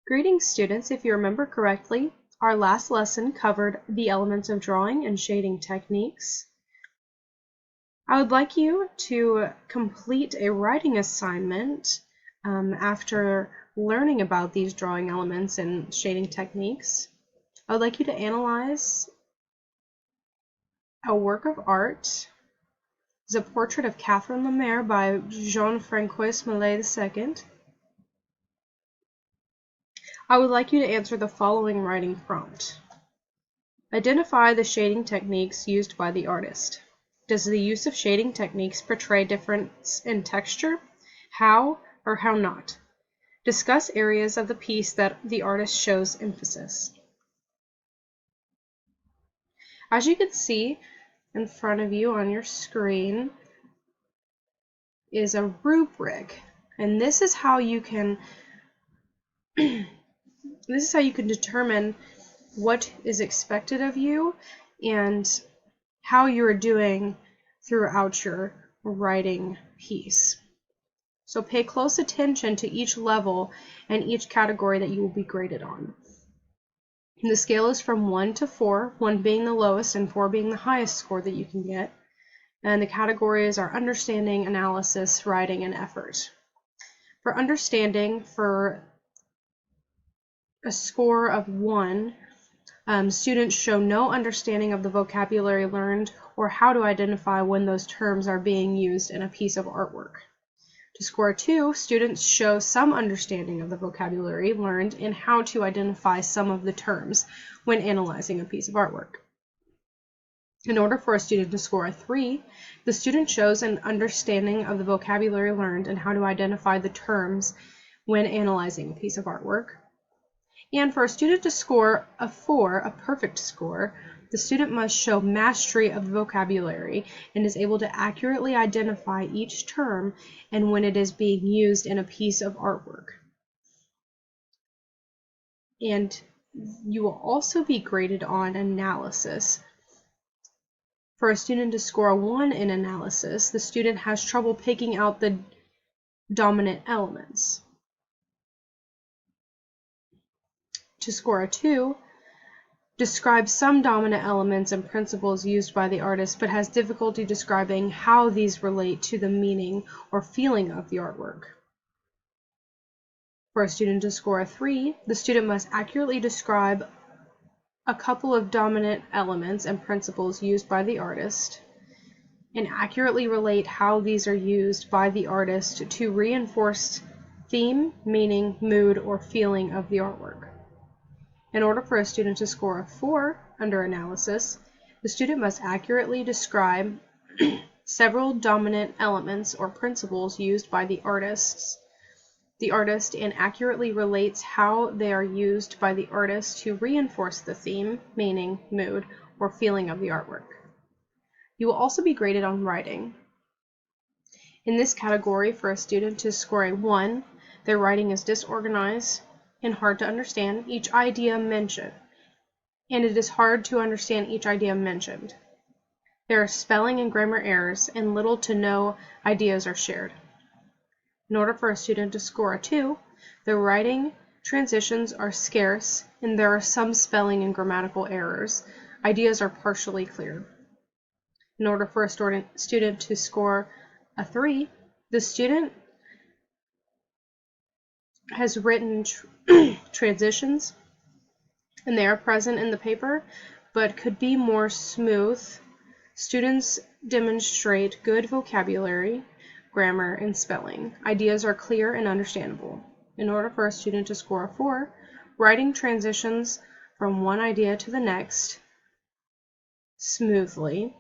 Greetings, students. If you remember correctly, our last lesson covered the elements of drawing and shading techniques. I would like you to complete a writing assignment after learning about these drawing elements and shading techniques. I would like you to analyze a work of art. It's a portrait of Catherine Lemaire by Jean-François Millet II. I would like you to answer the following writing prompt. Identify the shading techniques used by the artist. Does the use of shading techniques portray difference in texture? How or how not? Discuss areas of the piece that the artist shows emphasis. As you can see in front of you on your screen is a rubric, and this is how you can determine what is expected of you and how you're doing throughout your writing piece. So pay close attention to each level and each category that you will be graded on. The scale is from 1 to 4, 1 being the lowest and 4 being the highest score that you can get. And the categories are understanding, analysis, writing, and effort. For understanding, for a score of 1, students show no understanding of the vocabulary learned or how to identify when those terms are being used in a piece of artwork. To score 2, students show some understanding of the vocabulary learned and how to identify some of the terms when analyzing a piece of artwork. In order for a student to score a 3, the student shows an understanding of the vocabulary learned and how to identify the terms when analyzing a piece of artwork. And for a student to score a 4, a perfect score, the student must show mastery of the vocabulary and is able to accurately identify each term and when it is being used in a piece of artwork. And you will also be graded on analysis. For a student to score a 1 in analysis, the student has trouble picking out the dominant elements. To score a 2, describes some dominant elements and principles used by the artist, but has difficulty describing how these relate to the meaning or feeling of the artwork. For a student to score a 3, the student must accurately describe a couple of dominant elements and principles used by the artist, and accurately relate how these are used by the artist to reinforce theme, meaning, mood, or feeling of the artwork. In order for a student to score a 4 under analysis, the student must accurately describe several dominant elements or principles used by the artist and accurately relates how they are used by the artist to reinforce the theme, meaning, mood, or feeling of the artwork. You will also be graded on writing. In this category, for a student to score a 1, their writing is disorganized and hard to understand each idea mentioned, and it is hard to understand each idea mentioned. There are spelling and grammar errors, and little to no ideas are shared. In order for a student to score a 2, the writing transitions are scarce, and there are some spelling and grammatical errors. Ideas are partially clear. In order for a student to score a 3, the student has written transitions, and they are present in the paper, but could be more smooth. Students demonstrate good vocabulary, grammar, and spelling. Ideas are clear and understandable. In order for a student to score a 4, writing transitions from one idea to the next smoothly.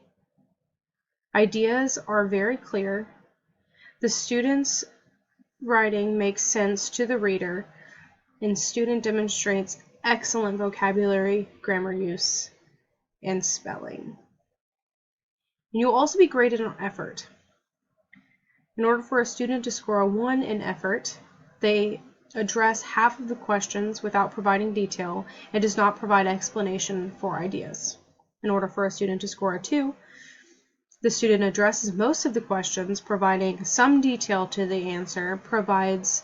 Ideas are very clear. The student's writing makes sense to the reader, and student demonstrates excellent vocabulary, grammar use, and spelling. And you will also be graded on effort. In order for a student to score a 1 in effort, they address half of the questions without providing detail and does not provide explanation for ideas. In order for a student to score a 2, the student addresses most of the questions, providing some detail to the answer, provides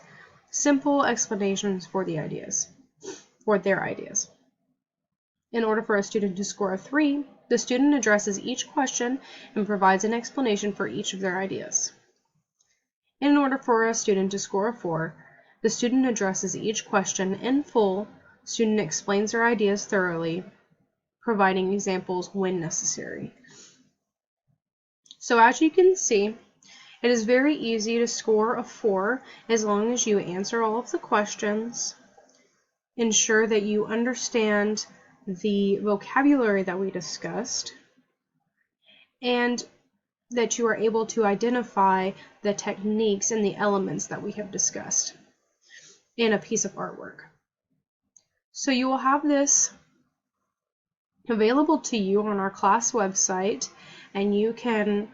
simple explanations for their ideas. In order for a student to score a 3, the student addresses each question and provides an explanation for each of their ideas. In order for a student to score a 4, the student addresses each question in full, student explains their ideas thoroughly, providing examples when necessary. So as you can see, it is very easy to score a 4 as long as you answer all of the questions, ensure that you understand the vocabulary that we discussed, and that you are able to identify the techniques and the elements that we have discussed in a piece of artwork. So you will have this available to you on our class website, and you can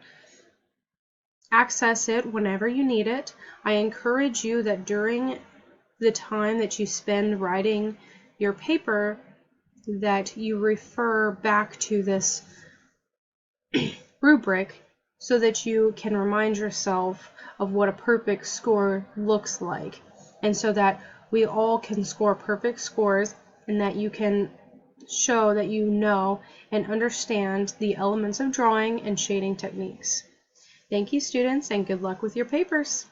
access it whenever you need it. I encourage you that during the time that you spend writing your paper, that you refer back to this rubric so that you can remind yourself of what a perfect score looks like, and so that we all can score perfect scores, and that you can show that you know and understand the elements of drawing and shading techniques. Thank you, students, and good luck with your papers.